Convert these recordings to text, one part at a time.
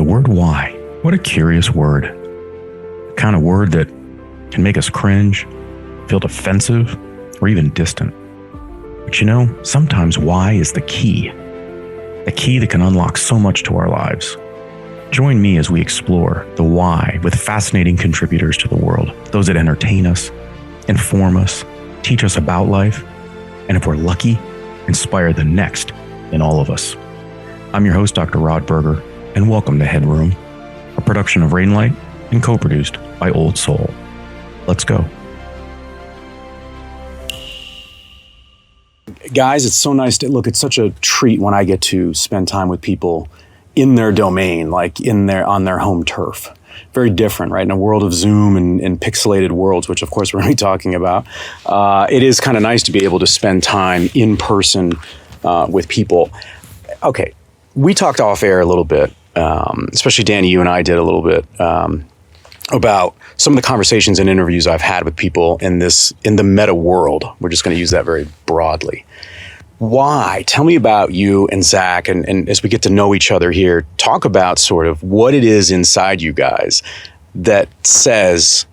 word why. What a curious word. The kind of word that can make us cringe, feel defensive, or even distant. But you know, sometimes why is the key. The key that can unlock so much to our lives. Join me as we explore the why with fascinating contributors to the world, those that entertain us, inform us, teach us about life, and if we're lucky, inspire the next in all of us. I'm your host, Dr. Rod Berger, and welcome to Headroom, a production of Rainlight and co-produced by Old Soul. Let's go. Guys, it's so nice to look. It's such a treat when I get to spend time with people in their domain, like on their home turf. Very different, right? In a world of Zoom and pixelated worlds, which of course we're going to be talking about, it is kind of nice to be able to spend time in person with people. Okay, we talked off air a little bit, especially Danny, you and I did a little bit about some of the conversations and interviews I've had with people in the meta world. We're just going to use that very broadly. Why? Tell me about you and Zach, and as we get to know each other here, talk about sort of what it is inside you guys that says,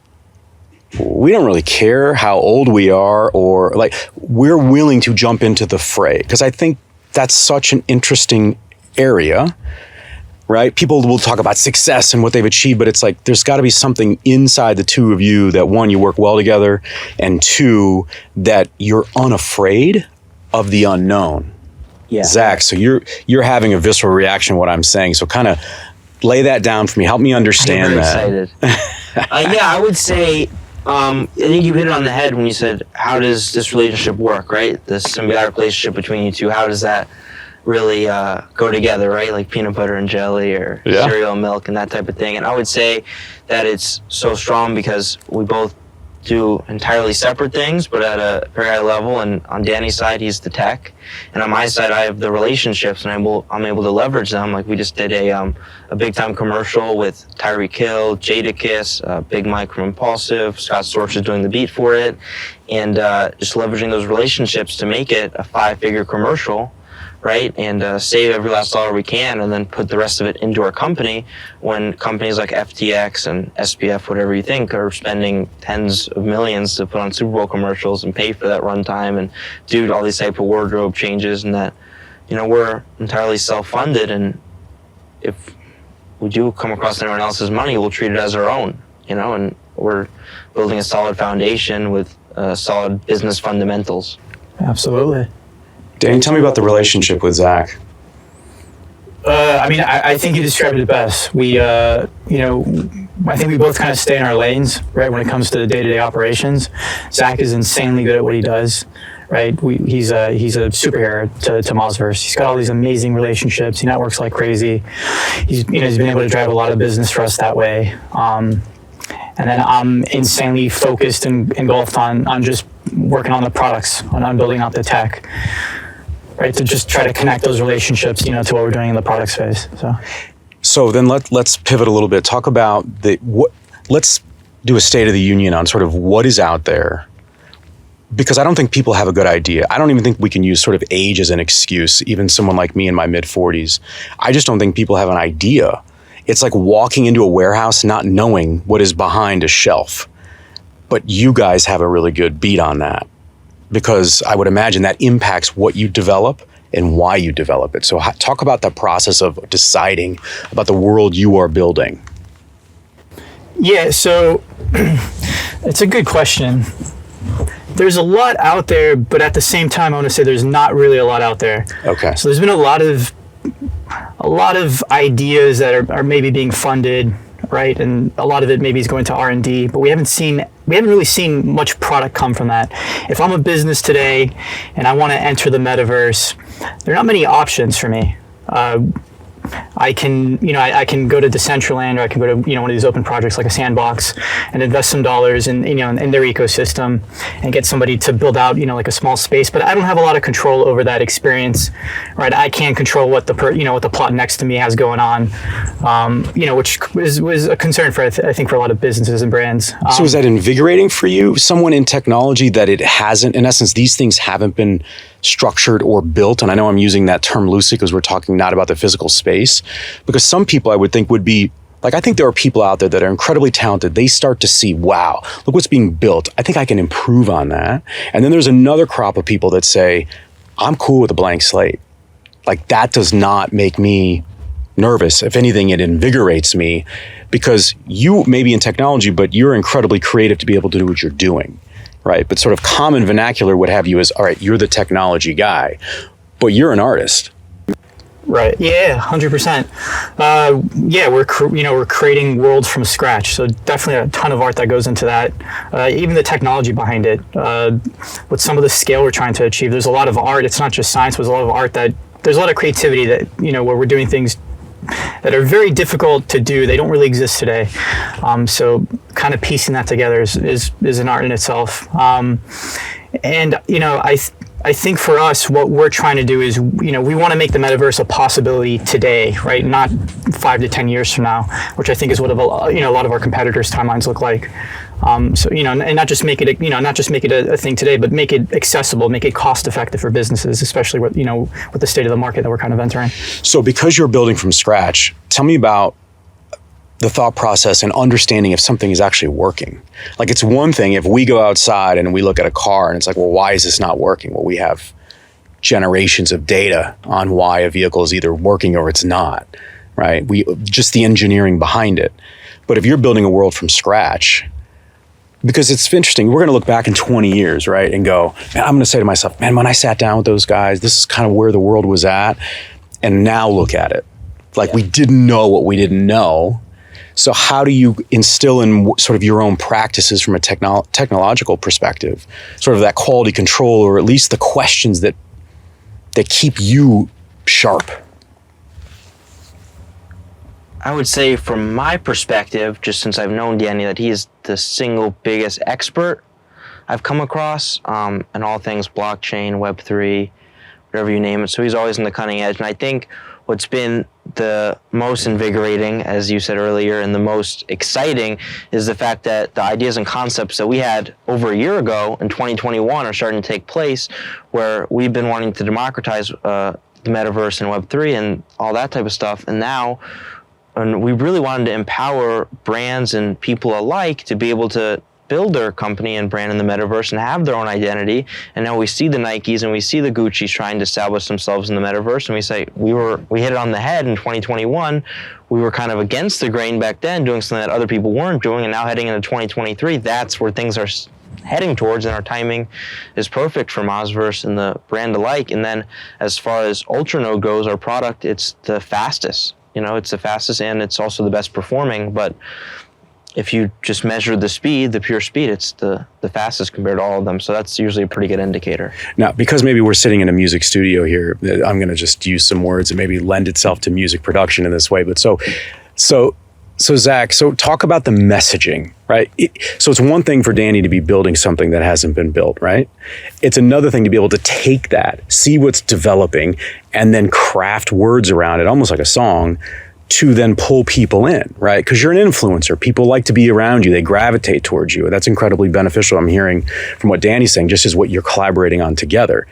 we don't really care how old we are, or like, we're willing to jump into the fray. Because I think that's such an interesting area, right? People will talk about success and what they've achieved, but it's like, there's got to be something inside the two of you that, one, you work well together, and two, that you're unafraid of the unknown. Yeah. Zach, so you're having a visceral reaction to what I'm saying. So kind of lay that down for me. Help me understand that. I'm very excited. Yeah, I would say, I think you hit it on the head when you said, how does this relationship work, right? The symbiotic relationship between you two, how does that really go together, right? Like peanut butter and jelly, or cereal and milk and that type of thing. And I would say that it's so strong because we both do entirely separate things, but at a very high level. And on Danny's side, he's the tech, and on my side, I have the relationships, and I'm able to leverage them. Like we just did a big time commercial with Tyreek Hill, Jadakiss, Big Mike from Impulsive, Scott Storch is doing the beat for it, and just leveraging those relationships to make it a 5-figure commercial, right? And save every last dollar we can, and then put the rest of it into our company, when companies like FTX and SPF, whatever you think, are spending tens of millions to put on Super Bowl commercials and pay for that runtime and do all these type of wardrobe changes. And that, you know, we're entirely self-funded, and if we do come across anyone else's money, we'll treat it as our own, you know, and we're building a solid foundation with solid business fundamentals. Absolutely. Danny, tell me about the relationship with Zach. I think you described it best. We, I think we both kind of stay in our lanes, right, when it comes to the day-to-day operations. Zach is insanely good at what he does, right? He's a superhero to Mozverse. He's got all these amazing relationships. He networks like crazy. He's been able to drive a lot of business for us that way. And then I'm insanely focused and engulfed on just working on the products, on building out the tech. Right, to just try to connect those relationships, to what we're doing in the product space. So then let's pivot a little bit. Talk about let's do a state of the union on sort of what is out there, because I don't think people have a good idea. I don't even think we can use sort of age as an excuse. Even someone like me in my mid-40s, I just don't think people have an idea. It's like walking into a warehouse not knowing what is behind a shelf. But you guys have a really good beat on that, because I would imagine that impacts what you develop and why you develop it. So talk about the process of deciding about the world you are building. Yeah, so it's a good question. There's a lot out there, but at the same time, I want to say there's not really a lot out there. Okay. So there's been a lot of ideas that are maybe being funded, right? And a lot of it maybe is going to R&D, but we haven't really seen much product come from that. If I'm a business today and I want to enter the metaverse, there are not many options for me. I can go to Decentraland, or I can go to one of these open projects like a Sandbox and invest some dollars in their ecosystem and get somebody to build out like a small space. But I don't have a lot of control over that experience, right? I can't control what the plot next to me has going on, which was a concern for I think for a lot of businesses and brands. So is that invigorating for you? Someone in technology that it hasn't, in essence, these things haven't been structured or built, and I know I'm using that term loosely because we're talking not about the physical space, space, because some people I would think would be like, I think there are people out there that are incredibly talented. They start to see, wow, look what's being built. I think I can improve on that. And then there's another crop of people that say, I'm cool with a blank slate. Like, that does not make me nervous. If anything, it invigorates me, because you may be in technology, but you're incredibly creative to be able to do what you're doing, right? But sort of common vernacular would have you as, all right, you're the technology guy, but you're an artist. Right. Yeah, 100%. Yeah, we're creating worlds from scratch. So definitely a ton of art that goes into that. Even the technology behind it, with some of the scale we're trying to achieve. There's a lot of art. It's not just science. There's a lot of art there's a lot of creativity that, where we're doing things that are very difficult to do. They don't really exist today. So kind of piecing that together is an art in itself. And I think for us, what we're trying to do is, we want to make the metaverse a possibility today, right? Not 5 to 10 years from now, which I think is what a lot of our competitors' timelines look like. So, and not just make it, a thing today, but make it accessible, make it cost effective for businesses, especially with the state of the market that we're kind of entering. So because you're building from scratch, tell me about the thought process and understanding if something is actually working. Like, it's one thing if we go outside and we look at a car and it's like, well, why is this not working? Well, we have generations of data on why a vehicle is either working or it's not, right? Just the engineering behind it. But if you're building a world from scratch, because it's interesting, we're going to look back in 20 years, right? And go, man, I'm going to say to myself, man, when I sat down with those guys, this is kind of where the world was at. And now look at it. Like, we didn't know what we didn't know. So how do you instill in sort of your own practices from a technological perspective, sort of that quality control, or at least the questions that keep you sharp? I would say from my perspective, just since I've known Danny, that he is the single biggest expert I've come across in all things blockchain, Web3, whatever you name it. So he's always on the cutting edge. And I think what's been the most invigorating, as you said earlier, and the most exciting is the fact that the ideas and concepts that we had over a year ago in 2021 are starting to take place, where we've been wanting to democratize the metaverse and Web3 and all that type of stuff. And now, and we really wanted to empower brands and people alike to be able to build their company and brand in the metaverse and have their own identity. And now we see the Nikes and we see the Gucci's trying to establish themselves in the metaverse, and we say we hit it on the head in 2021. We were kind of against the grain back then, doing something that other people weren't doing, and now heading into 2023, that's where things are heading towards, and our timing is perfect for Mozverse and the brand alike. And then as far as Ultranode goes, our product, it's the fastest. It's the fastest, and it's also the best performing. But if you just measure the speed, the pure speed, it's the fastest compared to all of them. So that's usually a pretty good indicator. Now, because maybe we're sitting in a music studio here, I'm going to just use some words that maybe lend itself to music production in this way. But so Zach, so talk about the messaging, right? So it's one thing for Danny to be building something that hasn't been built, right? It's another thing to be able to take that, see what's developing, and then craft words around it, almost like a song, to then pull people in, right? Because you're an influencer. People like to be around you. They gravitate towards you. That's incredibly beneficial. I'm hearing from what Danny's saying, just as what you're collaborating on together.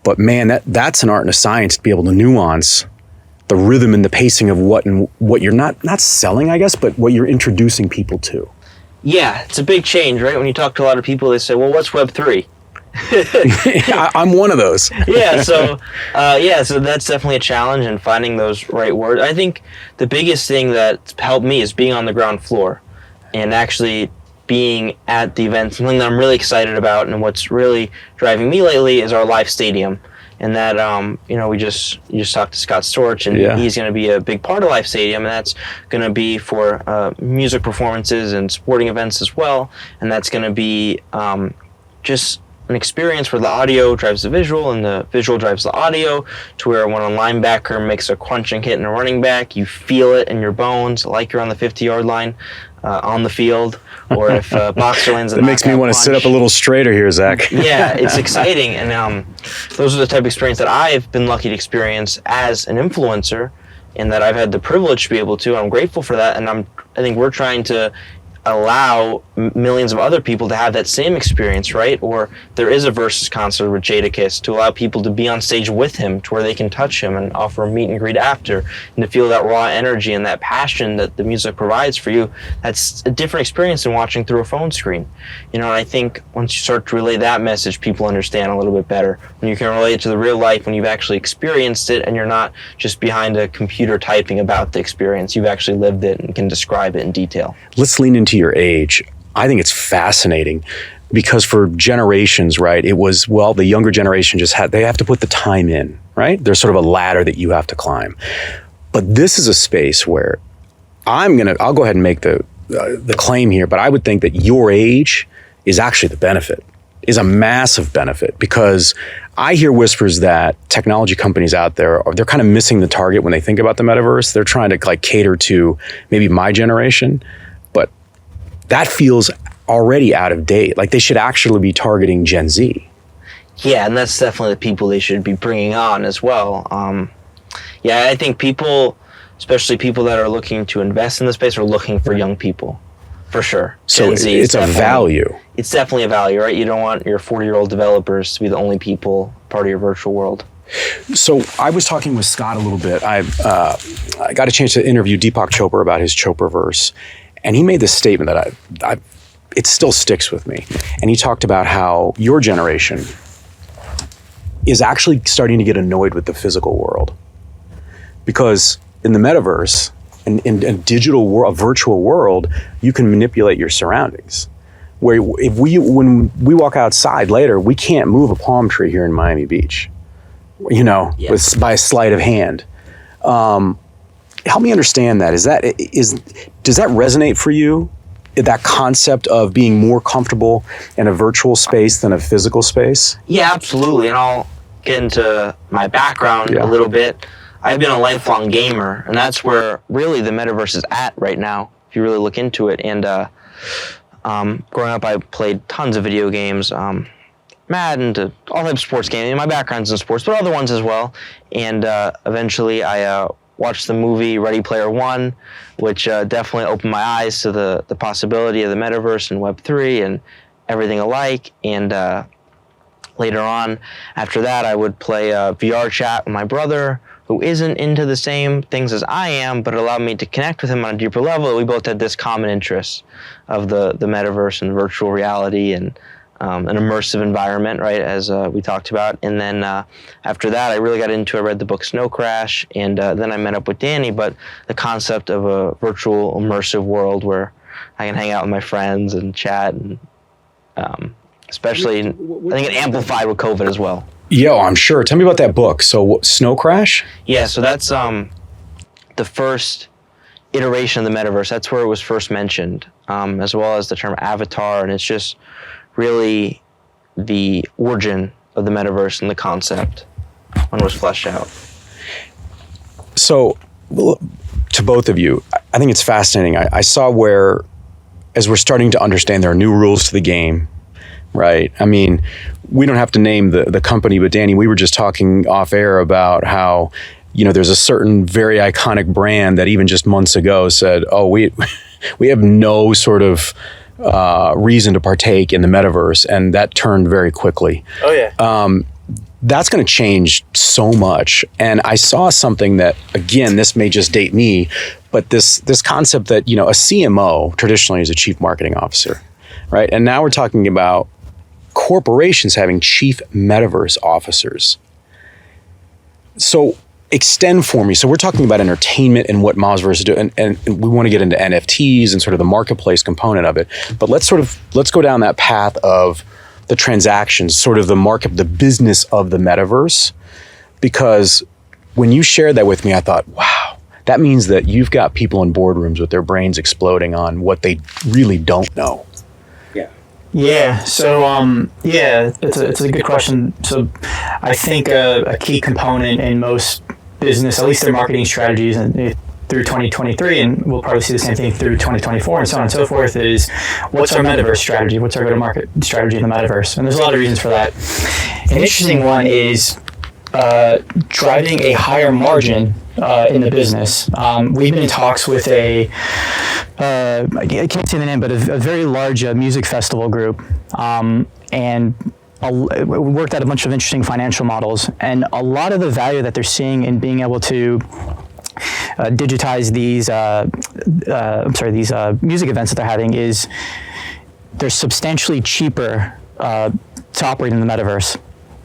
But man, that's an art and a science to be able to nuance the rhythm and the pacing of what you're not selling, I guess, but what you're introducing people to. Yeah, it's a big change, right? When you talk to a lot of people, they say, well, what's Web3? I'm one of those. So that's definitely a challenge in finding those right words. I think the biggest thing that helped me is being on the ground floor and actually being at the event. Something that I'm really excited about, and what's really driving me lately is our live stadium. And that you just talked to Scott Storch, and he's going to be a big part of Live Stadium, and that's going to be for music performances and sporting events as well. And that's going to be just an experience where the audio drives the visual and the visual drives the audio, to where when a linebacker makes a crunching hit in a running back, you feel it in your bones, like you're on the 50-yard line on the field, or if a boxer lands a knockout punch. It makes me want to sit up a little straighter here, Zach. Yeah, it's exciting, and those are the type of experience that I've been lucky to experience as an influencer, and that I've had the privilege to be able to. I'm grateful for that, and I think we're trying to allow millions of other people to have that same experience, right? Or there is a Versus concert with Jadakiss, to allow people to be on stage with him, to where they can touch him and offer a meet and greet after, and to feel that raw energy and that passion that the music provides for you. That's a different experience than watching through a phone screen. And I think once you start to relay that message, people understand a little bit better. When you can relate it to the real life, when you've actually experienced it and you're not just behind a computer typing about the experience, you've actually lived it and can describe it in detail. Let's lean into your age. I think it's fascinating because for generations, right, it was, well, the younger generation they have to put the time in, right? There's sort of a ladder that you have to climb. But this is a space where I'll go ahead and make the claim here, but I would think that your age is actually the benefit, is a massive benefit, because I hear whispers that technology companies out there, they're kind of missing the target when they think about the metaverse. They're trying to cater to maybe my generation, but that feels already out of date. Like they should actually be targeting Gen Z. Yeah, and that's definitely the people they should be bringing on as well. I think people, especially people that are looking to invest in the space, are looking for young people, for sure. So Gen Z it's a value. It's definitely a value, right? You don't want your 40-year-old developers to be the only people part of your virtual world. So I was talking with Scott a little bit. I got a chance to interview Deepak Chopra about his Chopraverse, and he made this statement that it still sticks with me. And he talked about how your generation is actually starting to get annoyed with the physical world, because in the metaverse, in a digital world, a virtual world, you can manipulate your surroundings. Where when we walk outside later, we can't move a palm tree here in Miami Beach, by a sleight of hand. Help me understand that. Does that resonate for you? That concept of being more comfortable in a virtual space than a physical space? Yeah, absolutely. And I'll get into my background a little bit. I've been a lifelong gamer, and that's where really the metaverse is at right now, if you really look into it. And growing up, I played tons of video games, Madden to all types of sports games. My background's in sports, but other ones as well. And eventually I watched the movie Ready Player One, which definitely opened my eyes to the possibility of the metaverse and Web3 and everything alike. And later on, after that, I would play VR chat with my brother, who isn't into the same things as I am, but it allowed me to connect with him on a deeper level. We both had this common interest of the metaverse and virtual reality and an immersive environment, right, as we talked about. And then after that, I really got into it. I read the book Snow Crash, and then I met up with Danny. But the concept of a virtual immersive world where I can hang out with my friends and chat, and especially, I think it amplified with COVID as well. Yo, I'm sure. Tell me about that book. So Snow Crash? Yeah, so that's the first iteration of the metaverse. That's where it was first mentioned, as well as the term avatar. And it's just really the origin of the metaverse and the concept when it was fleshed out. So to both of you, I think it's fascinating. I saw where, as we're starting to understand there are new rules to the game, right? I mean, we don't have to name the company, but Danny, we were just talking off air about how, there's a certain very iconic brand that even just months ago said, oh, we have no sort of reason to partake in the metaverse, and that turned very quickly. Oh yeah. That's going to change so much. And I saw something that, again, this may just date me, but this concept that, a CMO traditionally is a chief marketing officer, right? And now we're talking about corporations having chief metaverse officers. So extend for me. So we're talking about entertainment and what Mozverse do, and we want to get into NFTs and sort of the marketplace component of it. But let's go down that path of the transactions, sort of the market, the business of the metaverse. Because when you shared that with me, I thought, wow, that means that you've got people in boardrooms with their brains exploding on what they really don't know. Yeah. So, it's a good question. So I think a key component in most business, at least their marketing strategies and through 2023, and we'll probably see the same thing through 2024 and so on and so forth, is what's our metaverse strategy? What's our go-to-market strategy in the metaverse? And there's a lot of reasons for that. An interesting one is driving a higher margin in the business. We've been in talks with I can't say the name, but a very large music festival group, and we worked out a bunch of interesting financial models, and a lot of the value that they're seeing in being able to digitize these music events that they're having is they're substantially cheaper to operate in the metaverse.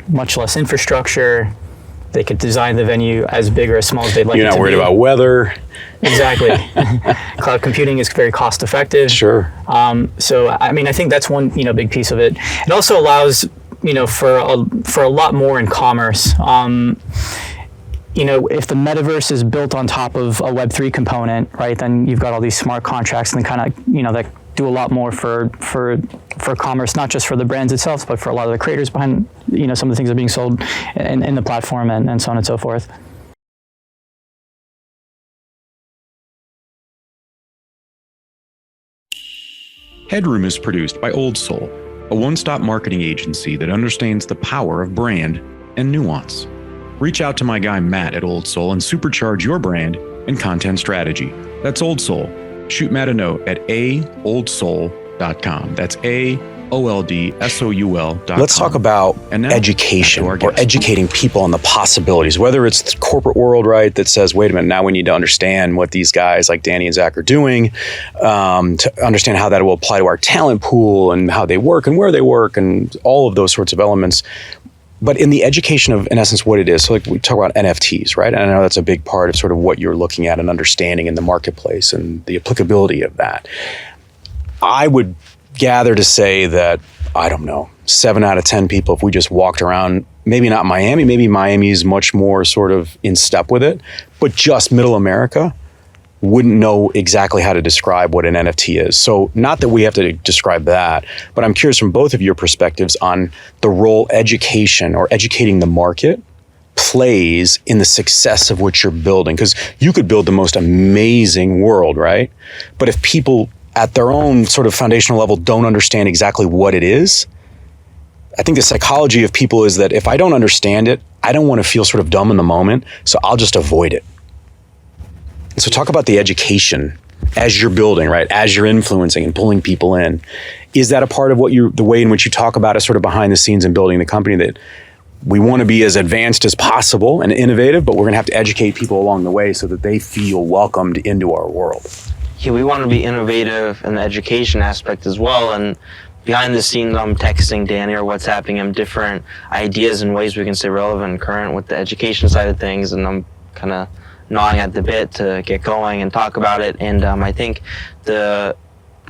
Much less infrastructure. They could design the venue as big or as small as they'd like it to be. You're not worried about weather. Exactly. Cloud computing is very cost effective. Sure. So, I mean, I think that's one, big piece of it. It also allows, for a lot more in commerce. If the metaverse is built on top of a Web3 component, right, then you've got all these smart contracts and kind of, that do a lot more for commerce, not just for the brands itself, but for a lot of the creators behind, some of the things that are being sold in the platform and so on and so forth. Headroom is produced by Old Soul, a one-stop marketing agency that understands the power of brand and nuance. Reach out to my guy Matt at Old Soul and supercharge your brand and content strategy. That's Old Soul. Shoot Matt a note at aoldsoul.com. That's AOLDSOUL.com. Let's talk about education or educating people on the possibilities, whether it's the corporate world, right, that says, wait a minute, now we need to understand what these guys like Danny and Zach are doing, to understand how that will apply to our talent pool and how they work and where they work and all of those sorts of elements. But in the education of, in essence, what it is, so like we talk about NFTs, right? And I know that's a big part of sort of what you're looking at and understanding in the marketplace and the applicability of that. I would gather to say that, I don't know, 7 out of 10 people, if we just walked around, maybe not Miami, maybe Miami is much more sort of in step with it, but just middle America wouldn't know exactly how to describe what an NFT is. So not that we have to describe that, but I'm curious from both of your perspectives on the role education or educating the market plays in the success of what you're building. Because you could build the most amazing world, right? But if people at their own sort of foundational level don't understand exactly what it is, I think the psychology of people is that if I don't understand it, I don't want to feel sort of dumb in the moment, so I'll just avoid it. So talk about the education as you're building, right? As you're influencing and pulling people in. Is that a part of the way in which you talk about it sort of behind the scenes and building the company, that we want to be as advanced as possible and innovative, but we're going to have to educate people along the way so that they feel welcomed into our world? Yeah, we want to be innovative in the education aspect as well. And behind the scenes, I'm texting Danny or WhatsApping him different ideas and ways we can stay relevant and current with the education side of things. And I'm kind of gnawing at the bit to get going and talk about it. And I think the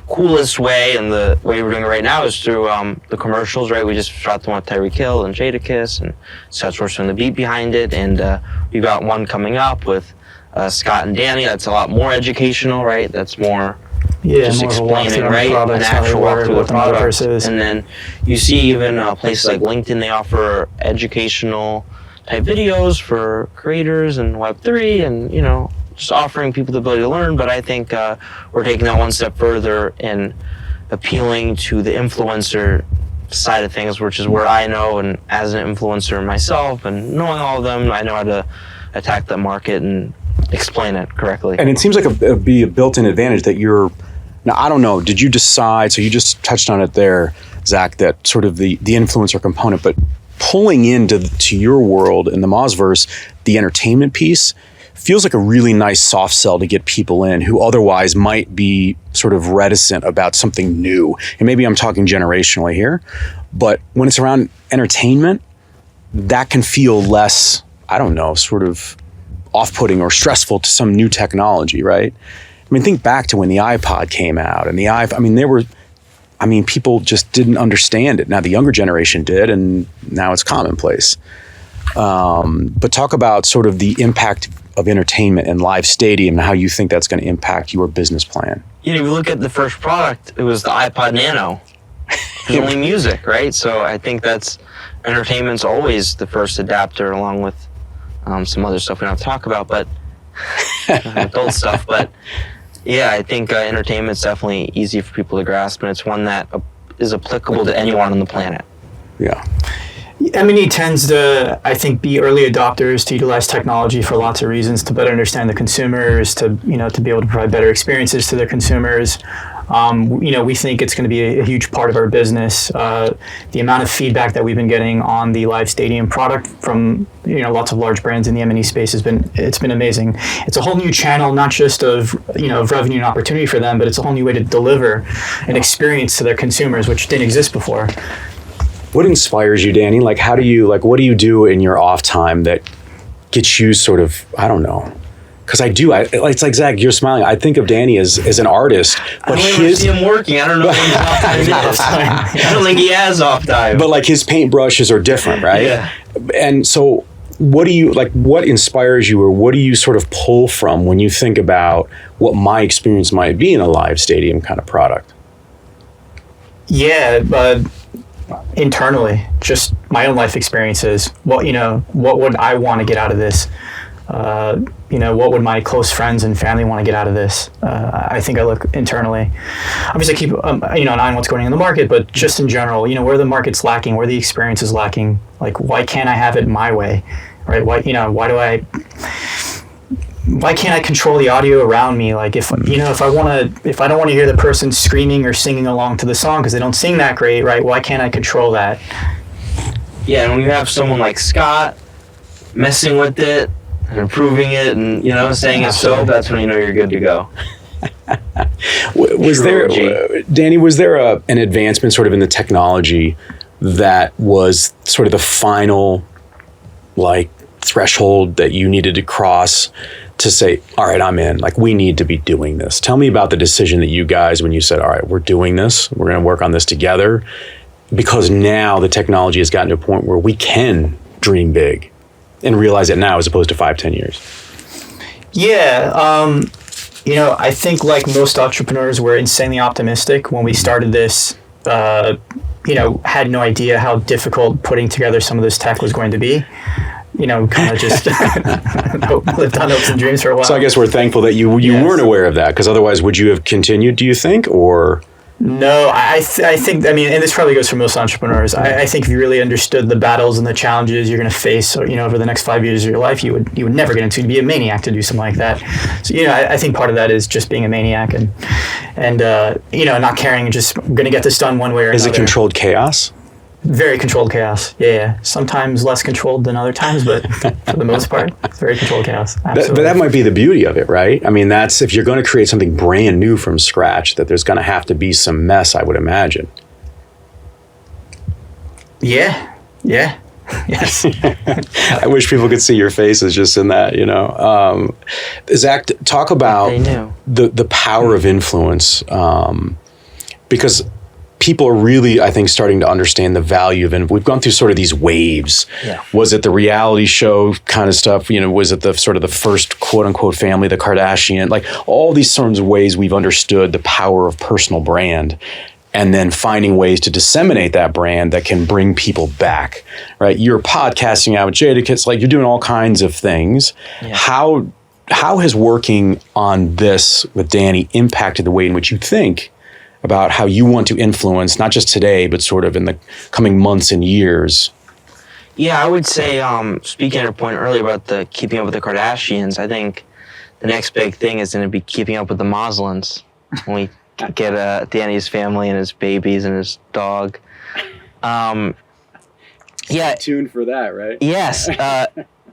coolest way and the way we're doing it right now is through the commercials, right? We just shot the one with Tyreek Hill and Jadakiss, and Salesforce doing the beat behind it. And we've got one coming up with Scott and Danny. That's a lot more educational, right? That's more just more explaining, right? An actual walkthrough of the product. And then you see even places like LinkedIn, they offer educational type videos for creators and Web3 and, just offering people the ability to learn. But I think we're taking that one step further in appealing to the influencer side of things, which is where I know, and as an influencer myself and knowing all of them, I know how to attack that market and explain it correctly. And it seems like it'd be a built-in advantage that now I don't know, did you decide, so you just touched on it there, Zach, that sort of the influencer component, but pulling into your world in the Mozverse, the entertainment piece feels like a really nice soft sell to get people in who otherwise might be sort of reticent about something new. And maybe I'm talking generationally here, but when it's around entertainment, that can feel less, I don't know, sort of off-putting or stressful to some new technology, right? I mean, think back to when the iPod came out and the iPhone, people just didn't understand it. Now the younger generation did, and now it's commonplace. But talk about sort of the impact of entertainment and live stadium and how you think that's going to impact your business plan. If you look at the first product, it was the iPod Nano. It was only music, right? So I think entertainment's always the first adapter, along with some other stuff we don't have to talk about, but adult stuff. But yeah, I think entertainment's definitely easy for people to grasp, and it's one that is applicable to anyone on the planet. Yeah. M&E tends to, I think, be early adopters to utilize technology for lots of reasons, to better understand the consumers, to be able to provide better experiences to their consumers. We think it's going to be a huge part of our business. The amount of feedback that we've been getting on the live stadium product from lots of large brands in the M&E space has been amazing. It's a whole new channel, not just of revenue and opportunity for them, but it's a whole new way to deliver an experience to their consumers, which didn't exist before. What inspires you, Danny? Like, what do you do in your off time that gets you sort of, I don't know. Because it's like, Zach, you're smiling. I think of Danny as an artist, but I don't see him working. I don't know when his off time is. I don't think he has off time. But like his paintbrushes are different, right? Yeah. And so what inspires you, or what do you sort of pull from when you think about what my experience might be in a live stadium kind of product? Yeah, internally, just my own life experiences. What would I want to get out of this? What would my close friends and family want to get out of this? I think I look internally. Obviously, I keep an eye on what's going on in the market, but just in general, where the market's lacking, where the experience is lacking. Like, why can't I have it my way, right? Why can't I control the audio around me? Like, if I don't want to hear the person screaming or singing along to the song because they don't sing that great, right? Why can't I control that? Yeah, and when you have someone like Scott messing with it and improving it, and saying it's so, that's when you're good to go. Danny, was there an advancement sort of in the technology that was sort of the final threshold that you needed to cross to say, all right, I'm in, we need to be doing this? Tell me about the decision that you guys, when you said, all right, we're doing this, we're going to work on this together, because now the technology has gotten to a point where we can dream big and realize it now as opposed to 5-10 years. Yeah. I think like most entrepreneurs, we're insanely optimistic. When we started this, had no idea how difficult putting together some of this tech was going to be. Kind of just lived on hopes and dreams for a while. So I guess we're thankful that you weren't aware of that, because otherwise would you have continued, do you think, or? No, I think, and this probably goes for most entrepreneurs. I think if you really understood the battles and the challenges you're going to face, over the next 5 years of your life, you would never get into, to be a maniac to do something like that. So, I think part of that is just being a maniac and not caring, just going to get this done one way or another. Is it controlled chaos? Very controlled chaos. Yeah. Sometimes less controlled than other times, but for the most part, it's very controlled chaos. Absolutely. But that might be the beauty of it, right? I mean, that's, if you're going to create something brand new from scratch, that there's going to have to be some mess, I would imagine. Yeah. Yeah. Yes. I wish people could see your faces just in that, Zach, talk about the power of influence, because people are really, I think, starting to understand the value of it. We've gone through sort of these waves. Yeah. Was it the reality show kind of stuff? Was it the sort of the first quote unquote family, the Kardashian, all these sorts of ways we've understood the power of personal brand, and then finding ways to disseminate that brand that can bring people back, right? You're podcasting out with Jadakiss, you're doing all kinds of things. Yeah. How has working on this with Danny impacted the way in which you think about how you want to influence, not just today, but sort of in the coming months and years? Yeah, I would say, speaking at a point earlier about the keeping up with the Kardashians, I think the next big thing is going to be keeping up with the Moslins when we get Danny's family and his babies and his dog. Yeah. Tuned for that, right? Yes. Yeah,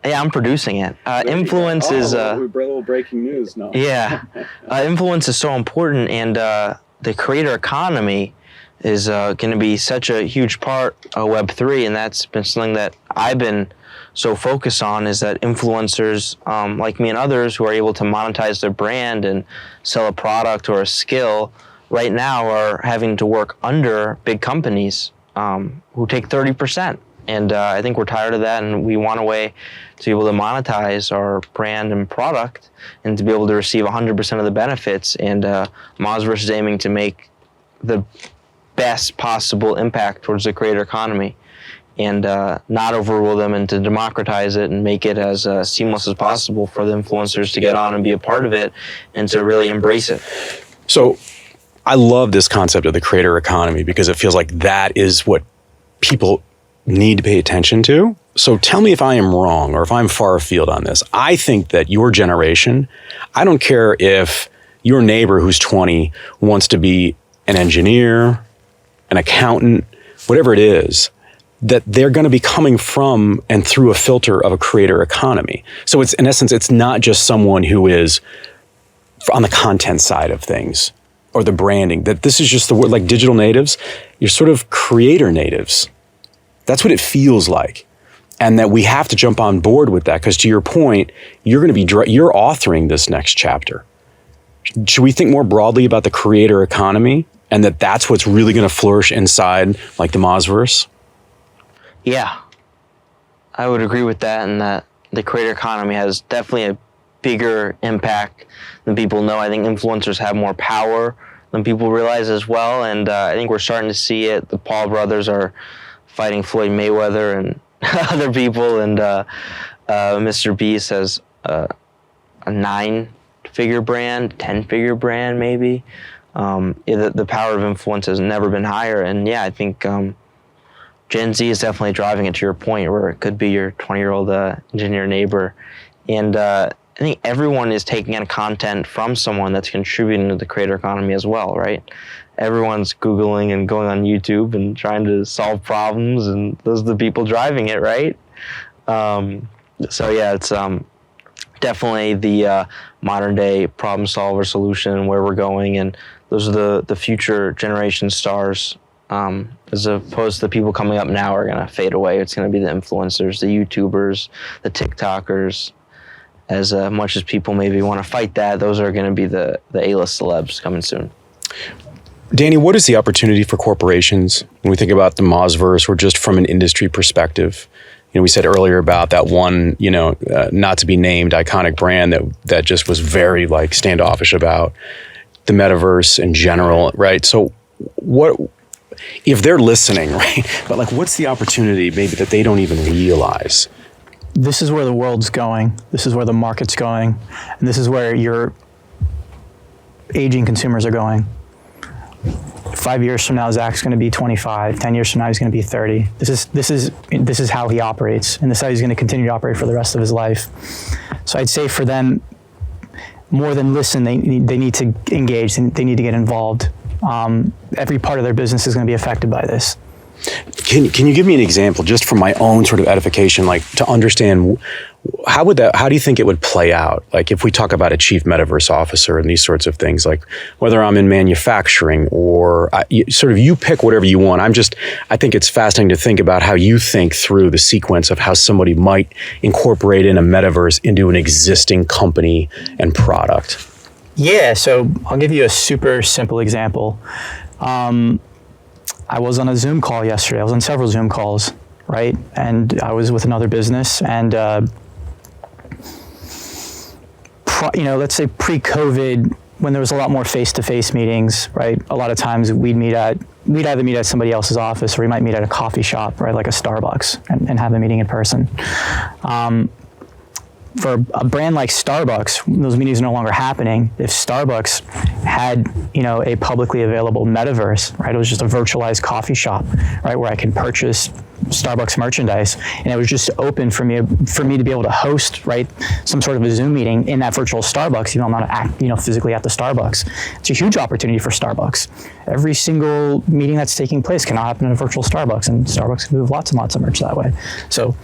I'm producing it. Influence is... a little breaking news, no? Yeah. Influence is so important, and the creator economy is going to be such a huge part of Web3, and that's been something that I've been so focused on, is that influencers like me and others who are able to monetize their brand and sell a product or a skill right now are having to work under big companies who take 30%. And I think we're tired of that, and we want a way to be able to monetize our brand and product and to be able to receive 100% of the benefits. And Mozverse is aiming to make the best possible impact towards the creator economy and not overrule them, and to democratize it and make it as seamless as possible for the influencers to get on and be a part of it and to really embrace it. So I love this concept of the creator economy, because it feels like that is what people need to pay attention to. So tell me if I am wrong or if I'm far afield on this. I think that your generation, I don't care if your neighbor who's 20 wants to be an engineer, an accountant, whatever it is, that they're going to be coming from and through a filter of a creator economy. So it's, in essence, it's not just someone who is on the content side of things or the branding, that this is just the word, like digital natives, you're sort of creator natives. That's what it feels like. And that we have to jump on board with that, because to your point, you're going to be, you're authoring this next chapter. Should we think more broadly about the creator economy and that that's what's really going to flourish inside like the Mozverse? Yeah, I would agree with that, and that the creator economy has definitely a bigger impact than people know. I think influencers have more power than people realize as well, and I think we're starting to see it. The Paul brothers are fighting Floyd Mayweather and other people, and Mr. Beast has a 9-figure brand, 10-figure brand maybe. The power of influence has never been higher, and yeah, I think Gen Z is definitely driving it, to your point, where it could be your 20-year-old engineer neighbor. And I think everyone is taking in content from someone that's contributing to the creator economy as well, right? Everyone's Googling and going on YouTube and trying to solve problems, and those are the people driving it, right? So yeah, it's definitely the modern day problem solver solution, where we're going, and those are the future generation stars. As opposed to the people coming up now are going to fade away. It's going to be the influencers, the YouTubers, the TikTokers. As much as people maybe want to fight that, those are going to be the A-list celebs coming soon. Danny, what is the opportunity for corporations when we think about the Mozverse, or just from an industry perspective? You know, we said earlier about that one, not to be named iconic brand that just was very like standoffish about the metaverse in general, right? So what, if they're listening, right? But like, what's the opportunity maybe that they don't even realize? This is where the world's going. This is where the market's going. And this is where your aging consumers are going. 5 years from now, Zach's going to be 25. 10 years from now, he's going to be 30. This is how he operates, and this is how he's going to continue to operate for the rest of his life. So I'd say for them, more than listen, they need to engage. They need to get involved. Every part of their business is going to be affected by this. Can you give me an example, just from my own sort of edification, like to understand how do you think it would play out? Like if we talk about a chief metaverse officer and these sorts of things, like whether I'm in manufacturing or you pick whatever you want. I think it's fascinating to think about how you think through the sequence of how somebody might incorporate in a metaverse into an existing company and product. Yeah, so I'll give you a super simple example. I was on a Zoom call yesterday. I was on several Zoom calls, right? And I was with another business, and let's say pre-COVID, when there was a lot more face-to-face meetings, right? A lot of times we'd either meet at somebody else's office, or we might meet at a coffee shop, right? Like a Starbucks, and have a meeting in person. For a brand like Starbucks, those meetings are no longer happening. If Starbucks had, a publicly available metaverse, right? It was just a virtualized coffee shop, right? Where I can purchase Starbucks merchandise, and it was just open for me to be able to host, right, some sort of a Zoom meeting in that virtual Starbucks, even though I'm not physically at the Starbucks. It's a huge opportunity for Starbucks. Every single meeting that's taking place cannot happen in a virtual Starbucks, and Starbucks can move lots and lots of merch that way. So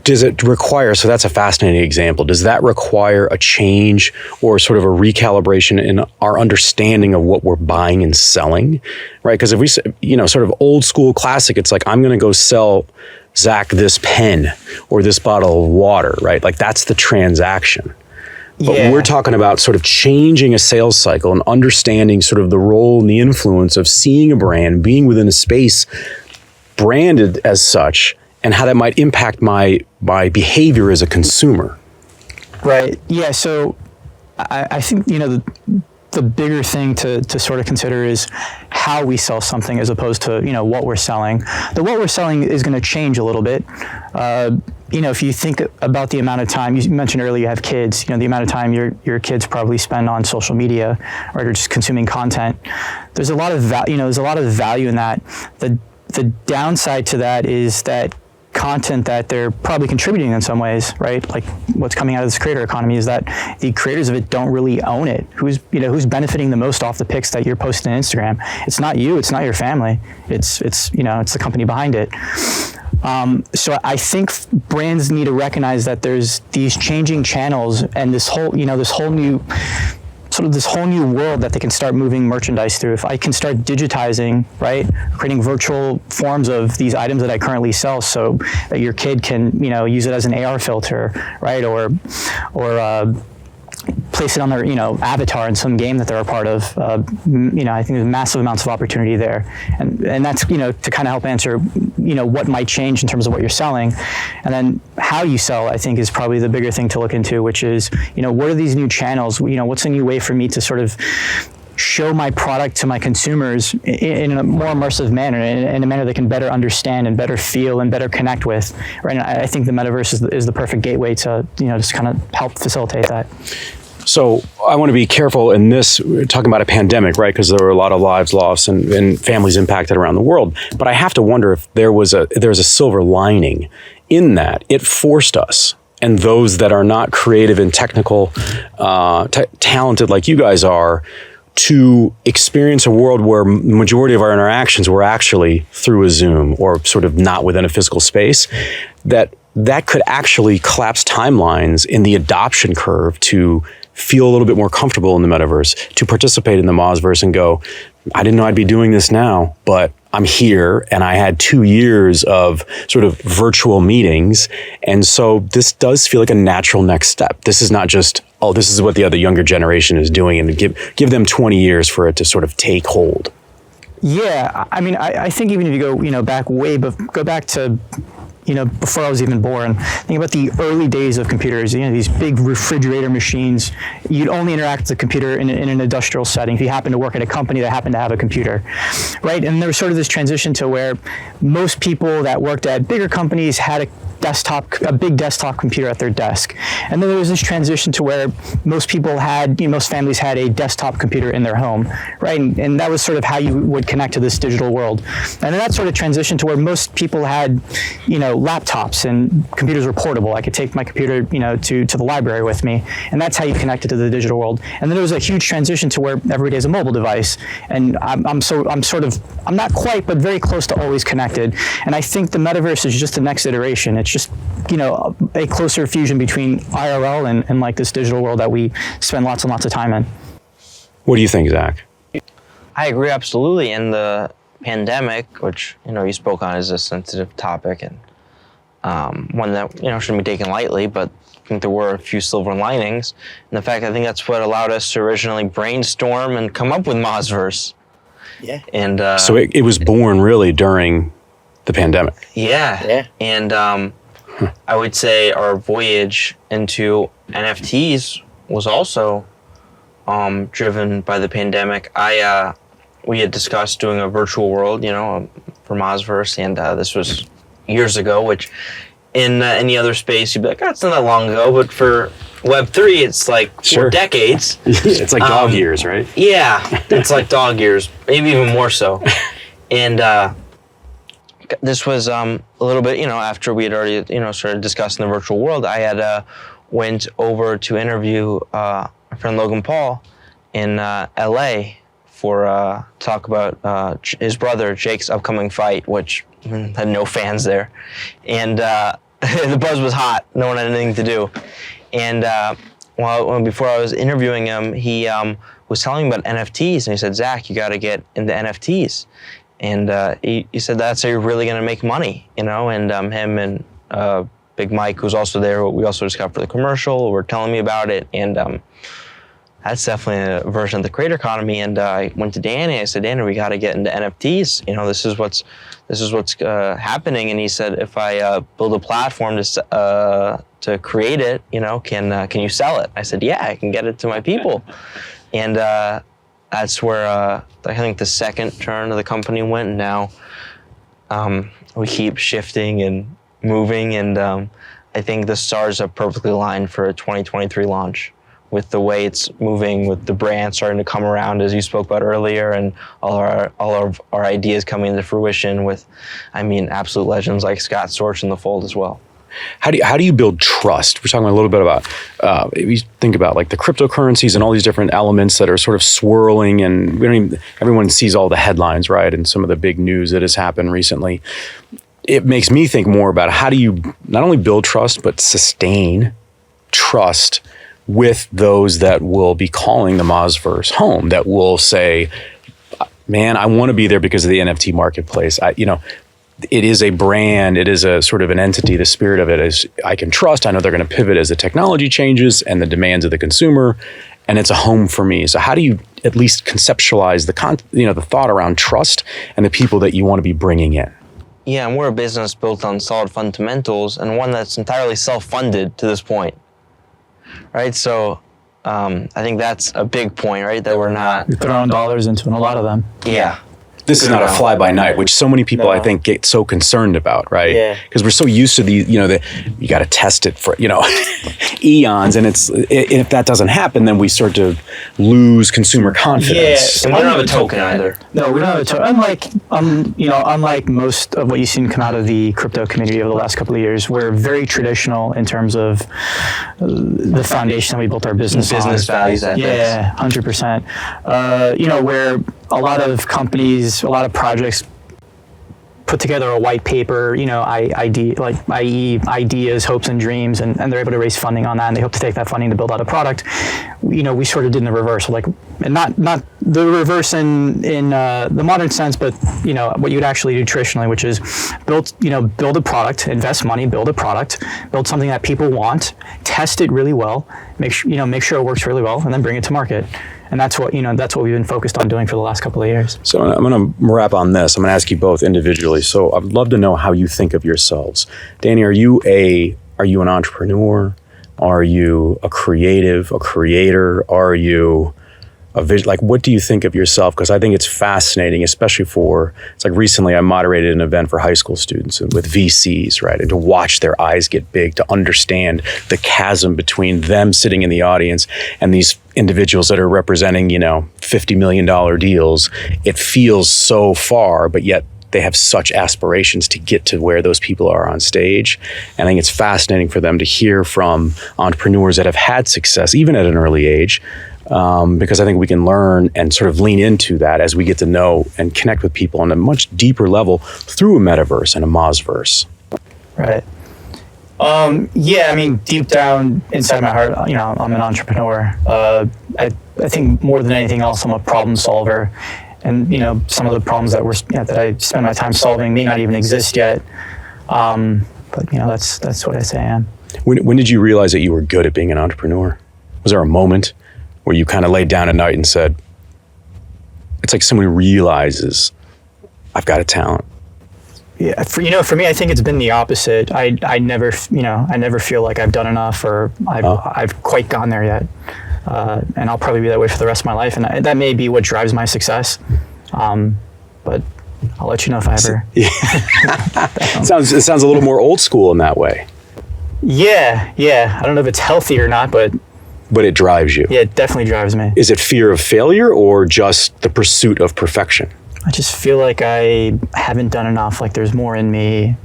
does it require, so that's a fascinating example, does that require a change or sort of a recalibration in our understanding of what we're buying and selling, right? Because if we, sort of old school classic, it's like, I'm going to go sell Zach this pen or this bottle of water, right? Like that's the transaction. But we're talking about sort of changing a sales cycle and understanding sort of the role and the influence of seeing a brand, being within a space branded as such, and how that might impact my behavior as a consumer. Right. Yeah. So I think, the bigger thing to sort of consider is how we sell something as opposed to, what we're selling. What we're selling is going to change a little bit. If you think about the amount of time, you mentioned earlier you have kids, the amount of time your kids probably spend on social media or just consuming content. There's a lot of value in that. the downside to that is that content that they're probably contributing in some ways, right? Like what's coming out of this creator economy is that the creators of it don't really own it. Who's benefiting the most off the pics that you're posting on Instagram? It's not you, it's not your family. It's the company behind it. So I think brands need to recognize that there's these changing channels and this whole new world that they can start moving merchandise through. If I can start digitizing, right, creating virtual forms of these items that I currently sell, so that your kid can, use it as an AR filter, right, or place it on their, avatar in some game that they're a part of. I think there's massive amounts of opportunity there, and that's to kind of help answer, what might change in terms of what you're selling, and then how you sell. I think is probably the bigger thing to look into, which is, what are these new channels? What's a new way for me to sort of show my product to my consumers in a more immersive manner, in a manner they can better understand and better feel and better connect with, right? And I think the metaverse is the perfect gateway to, just kind of help facilitate that. So I want to be careful in this, we're talking about a pandemic, right? Because there were a lot of lives lost and families impacted around the world. But I have to wonder if there's a silver lining in that. It forced us, and those that are not creative and technical, talented like you guys are, to experience a world where the majority of our interactions were actually through a Zoom or sort of not within a physical space, that could actually collapse timelines in the adoption curve to feel a little bit more comfortable in the metaverse, to participate in the Mozverse and go, I didn't know I'd be doing this now, but I'm here, and I had 2 years of sort of virtual meetings. And so this does feel like a natural next step. This is not just, this is what the other younger generation is doing, and give them 20 years for it to sort of take hold. Yeah, I mean, I think even if you go, go back to, before I was even born, think about the early days of computers, these big refrigerator machines. You'd only interact with the computer in an industrial setting if you happen to work at a company that happened to have a computer, right? And there was sort of this transition to where most people that worked at bigger companies had a big desktop computer at their desk. And then there was this transition to where most people had, most families had a desktop computer in their home, right? And that was sort of how you would connect to this digital world. And then that sort of transitioned to where most people had, laptops, and computers were portable. I could take my computer, to the library with me. And that's how you connected to the digital world. And then there was a huge transition to where every day is a mobile device. And I'm not quite, but very close to always connected. And I think the metaverse is just the next iteration. It's just, a closer fusion between IRL and like this digital world that we spend lots and lots of time in. What do you think, Zach? I agree absolutely. In the pandemic, which, you spoke on, is a sensitive topic, and one that, shouldn't be taken lightly, but I think there were a few silver linings. And the fact, I think that's what allowed us to originally brainstorm and come up with Mozverse. Yeah. And so it was born really during the pandemic. Yeah. And I would say our voyage into NFTs was also driven by the pandemic. We had discussed doing a virtual world, for Mozverse, and this was years ago, which in any other space you'd be like, it's not that long ago, but for Web3 it's like 4 decades. It's like dog years, right? Yeah, it's like dog years, maybe even more so. And this was a little bit, after we had already, started discussing the virtual world. I had went over to interview my friend Logan Paul in LA for talk about his brother Jake's upcoming fight, which had no fans there, and the buzz was hot. No one had anything to do, and before I was interviewing him, he was telling me about NFTs, and he said, "Zach, you got to get into NFTs." And he said that's how you're really going to make money, And him and Big Mike, who's also there, we also just got for the commercial, were telling me about it, and that's definitely a version of the creator economy. And I went to Danny. I said, Danny, we got to get into NFTs. This is what's happening. And he said, if I build a platform to create it, can you sell it? I said, yeah, I can get it to my people. And that's where I think the second turn of the company went. And now we keep shifting and moving. And I think the stars are perfectly aligned for a 2023 launch, with the way it's moving, with the brand starting to come around, as you spoke about earlier, and all of our ideas coming into fruition with, absolute legends like Scott Storch in the fold as well. How do you build trust? We're talking a little bit about, we think about like the cryptocurrencies and all these different elements that are sort of swirling, and everyone sees all the headlines, right? And some of the big news that has happened recently. It makes me think more about how do you not only build trust, but sustain trust with those that will be calling the Mozverse home, that will say, man, I want to be there because of the NFT marketplace. It is a brand, it is a sort of an entity. The spirit of it is I can trust. I know they're going to pivot as the technology changes and the demands of the consumer, and it's a home for me. So how do you at least conceptualize the thought around trust and the people that you want to be bringing in? Yeah, and we're a business built on solid fundamentals, and one that's entirely self-funded to this point. Right, so I think that's a big point, right? That we're not. We put our own dollars into a lot of them. Yeah. This is not a fly-by-night, which so many people I think get so concerned about, right? Yeah. Because we're so used to these, you got to test it for, eons, and if that doesn't happen, then we start to lose consumer confidence. Yeah, and we don't have a token either. No, we don't have a token. Unlike most of what you've seen come out of the crypto community over the last couple of years, we're very traditional in terms of the foundation that we built our business on. Business values, ethics. Yeah, 100%. Where a lot of companies, a lot of projects put together a white paper, i.e. ideas, hopes, and dreams, and they're able to raise funding on that, and they hope to take that funding to build out a product. We sort of did in the reverse, and not the reverse in the modern sense, but what you'd actually do traditionally, which is build a product, invest money, build a product, build something that people want, test it really well, make sure it works really well, and then bring it to market. And that's what we've been focused on doing for the last couple of years. So I'm going to wrap on this. I'm going to ask you both individually. So I'd love to know how you think of yourselves. Danny, are you an entrepreneur? Are you a creative, a creator? Are you a vision? What do you think of yourself? Because I think it's fascinating, especially it's like recently I moderated an event for high school students and with VCs, right? And to watch their eyes get big, to understand the chasm between them sitting in the audience and these individuals that are representing, $50 million deals. It feels so far, but yet they have such aspirations to get to where those people are on stage. And I think it's fascinating for them to hear from entrepreneurs that have had success, even at an early age, because I think we can learn and sort of lean into that as we get to know and connect with people on a much deeper level through a metaverse and a Mozverse. Right. Deep down inside my heart, I'm an entrepreneur. I think more than anything else, I'm a problem solver. And, some of the problems that I spend my time solving may not even exist yet. But that's what I say I am. When did you realize that you were good at being an entrepreneur? Was there a moment where you kind of laid down at night and said, it's like someone realizes I've got a talent? Yeah, for me, I think it's been the opposite. I never feel like I've done enough, or I've quite gone there yet. And I'll probably be that way for the rest of my life, and that may be what drives my success. But I'll let you know if I ever. It sounds a little more old school in that way. Yeah. I don't know if it's healthy or not, but it drives you. Yeah, it definitely drives me. Is it fear of failure or just the pursuit of perfection? I just feel like I haven't done enough. Like there's more in me.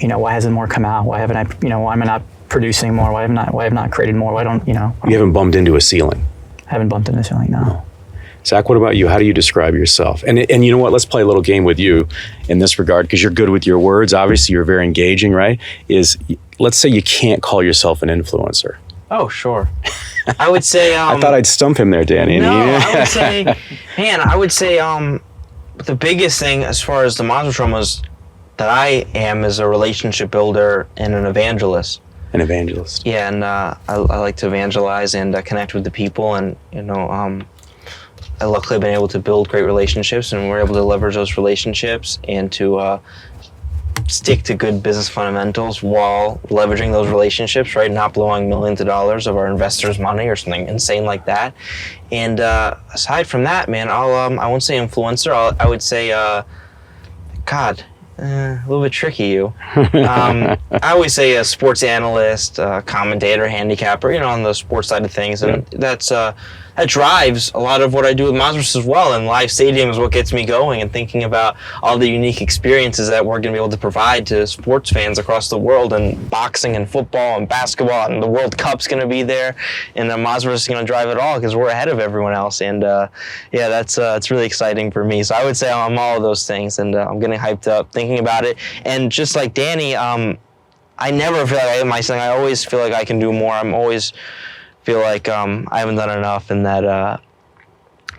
Why hasn't more come out? Why haven't I? Why am I not producing more? Why have I not created more? Why don't? You haven't bumped into a ceiling. Haven't bumped into a ceiling. No. Zach, what about you? How do you describe yourself? And you know what? Let's play a little game with you in this regard, because you're good with your words. Obviously, you're very engaging, right? Let's say you can't call yourself an influencer. Oh, sure. I would say. I thought I'd stump him there, Danny. No, I would say, the biggest thing as far as the Mozverse realm is that I am is a relationship builder and an evangelist. An evangelist. Yeah, and I like to evangelize and connect with the people, and I luckily have been able to build great relationships, and we're able to leverage those relationships and to stick to good business fundamentals while leveraging those relationships, right? Not blowing millions of dollars of our investors' money or something insane like that. And aside from that, man, I won't say influencer. I would say, a little bit tricky, you. I always say a sports analyst, commentator, handicapper, on the sports side of things. And that drives a lot of what I do with Mozverse as well. And live stadium is what gets me going and thinking about all the unique experiences that we're going to be able to provide to sports fans across the world, and boxing and football and basketball, and the World Cup's going to be there. And Mozverse is going to drive it all because we're ahead of everyone else. And it's really exciting for me. So I would say I'm all of those things, and I'm getting hyped up thinking about it. And just like Danny, I never feel like I hit my ceiling. I always feel like I can do more. I'm always feel like I haven't done enough, and that I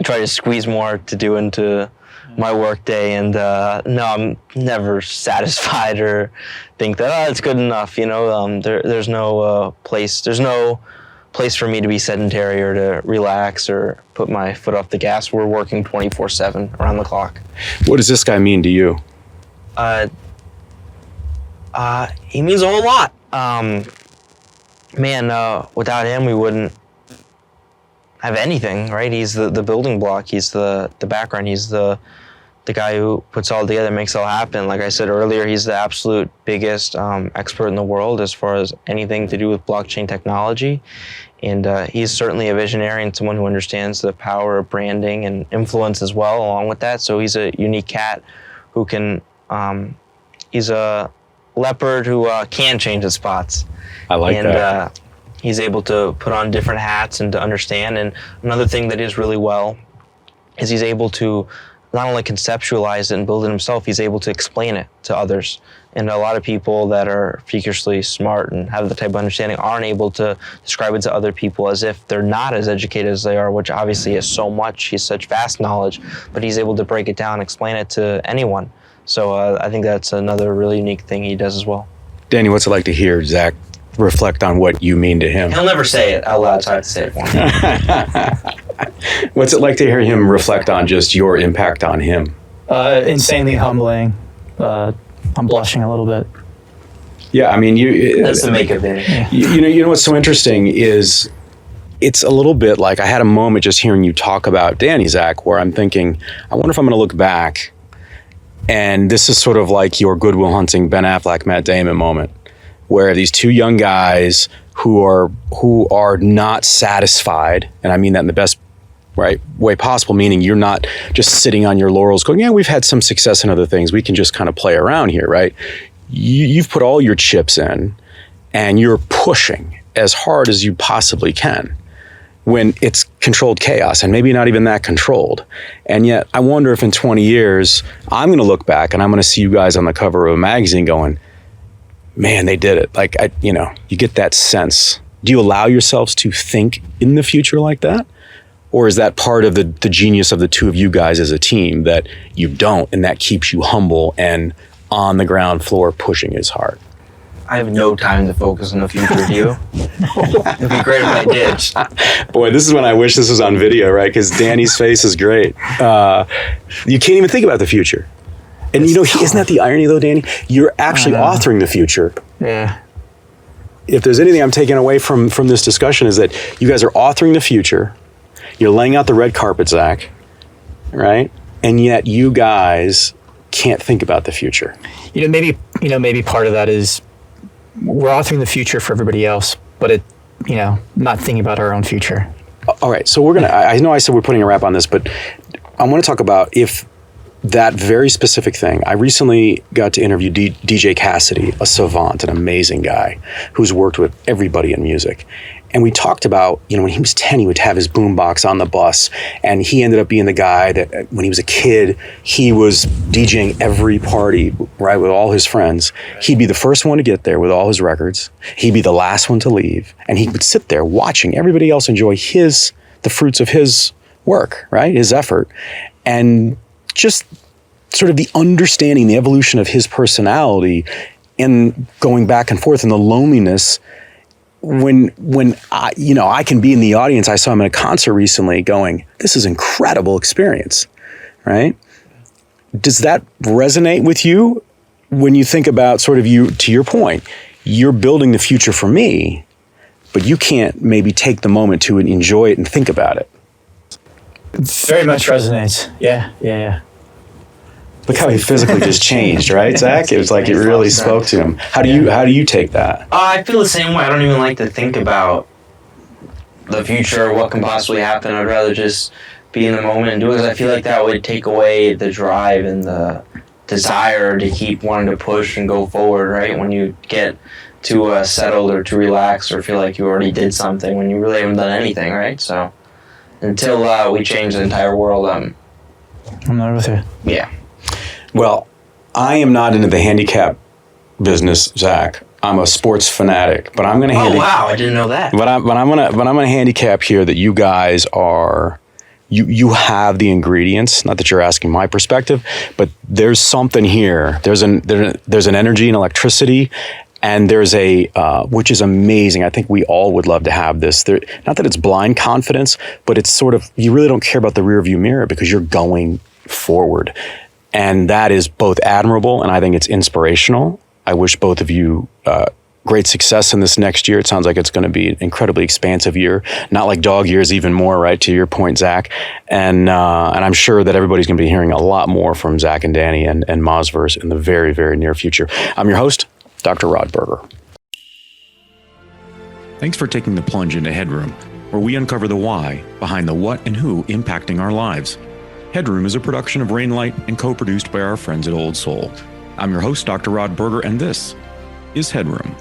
try to squeeze more to do into my work day. And no, I'm never satisfied or think that it's good enough. There's no place for me to be sedentary or to relax or put my foot off the gas. We're working 24/7 around the clock. What does this guy mean to you? He means a whole lot. Without him, we wouldn't have anything, right? He's the building block. He's the background. He's the guy who puts all together, makes it all happen. Like I said earlier, he's the absolute biggest expert in the world as far as anything to do with blockchain technology. And he's certainly a visionary and someone who understands the power of branding and influence as well along with that. So he's a unique cat who can, he's a leopard who can change its spots. I like that. And he's able to put on different hats and to understand. And another thing that is really well is he's able to not only conceptualize it and build it himself, he's able to explain it to others. And a lot of people that are freakishly smart and have the type of understanding aren't able to describe it to other people as if they're not as educated as they are, which obviously is so much. He's such vast knowledge, but he's able to break it down and explain it to anyone. So I think that's another really unique thing he does as well. Danny, what's it like to hear Zach reflect on what you mean to him? He'll never say it out loud, so I have to say it for him. What's it like to hear him reflect on just your impact on him? Insanely humbling. I'm blushing a little bit. Yeah, I mean, that's the makeup in it. You know what's so interesting is it's a little bit like I had a moment just hearing you talk about Danny, Zach, where I'm thinking, I wonder if I'm going to look back. And this is sort of like your Good Will Hunting, Ben Affleck, Matt Damon moment, where these two young guys who are not satisfied, and I mean that in the best way possible, meaning you're not just sitting on your laurels going, yeah, we've had some success in other things, we can just kind of play around here, right? You've put all your chips in, and you're pushing as hard as you possibly can when it's controlled chaos, and maybe not even that controlled. And yet, I wonder if in 20 years, I'm going to look back and I'm going to see you guys on the cover of a magazine going, man, they did it. Like, you get that sense. Do you allow yourselves to think in the future like that? Or is that part of the genius of the two of you guys as a team that you don't, and that keeps you humble and on the ground floor pushing as hard? I have no time to focus on the future, do you? It'd be great if I did. Boy, this is when I wish this was on video, right? Because Danny's face is great. You can't even think about the future. And isn't that the irony though, Danny? You're actually authoring the future. Yeah. If there's anything I'm taking away from this discussion is that you guys are authoring the future. You're laying out the red carpet, Zach, right? And yet you guys can't think about the future. Maybe part of that is we're authoring the future for everybody else, but not thinking about our own future. All right. So I know I said we're putting a wrap on this, but I want to talk about if that very specific thing. I recently got to interview DJ Cassidy, a savant, an amazing guy who's worked with everybody in music. And we talked about, when he was 10, he would have his boombox on the bus. And he ended up being the guy that when he was a kid, he was DJing every party, right, with all his friends. He'd be the first one to get there with all his records. He'd be the last one to leave. And he would sit there watching everybody else enjoy the fruits of his work, right, his effort. And just sort of the understanding, the evolution of his personality and going back and forth in the loneliness. When I can be in the audience, I saw him at a concert recently going, this is an incredible experience, right? Does that resonate with you when you think about sort of to your point, you're building the future for me, but you can't maybe take the moment to enjoy it and think about it? Very much resonates. Yeah. Look how he physically just changed, right, Zach? It was like it really spoke to him. How do you take that? I feel the same way. I don't even like to think about the future or what can possibly happen. I'd rather just be in the moment and do it, because I feel like that would take away the drive and the desire to keep wanting to push and go forward, right? When you get too settled or too relaxed or feel like you already did something when you really haven't done anything, right? So until we change the entire world, I'm not with you. Yeah. Well, I am not into the handicap business, Zach. I'm a sports fanatic, but I'm going to handicap. Oh wow, I didn't know that. But I'm going to handicap here that you guys are. You have the ingredients. Not that you're asking my perspective, but there's something here. There's an energy and electricity, and there's which is amazing. I think we all would love to have this. Not that it's blind confidence, but it's sort of, you really don't care about the rear view mirror because you're going forward. And that is both admirable, and I think it's inspirational. I wish both of you great success in this next year. It sounds like it's going to be an incredibly expansive year, not like dog years, even more, right, to your point, Zach. And I'm sure that everybody's going to be hearing a lot more from Zach and Danny and Mozverse in the very, very near future. I'm your host, Dr. Rod Berger. Thanks for taking the plunge into Headroom, where we uncover the why behind the what and who impacting our lives. Headroom is a production of Rainlight and co-produced by our friends at Old Soul. I'm your host, Dr. Rod Berger, and this is Headroom.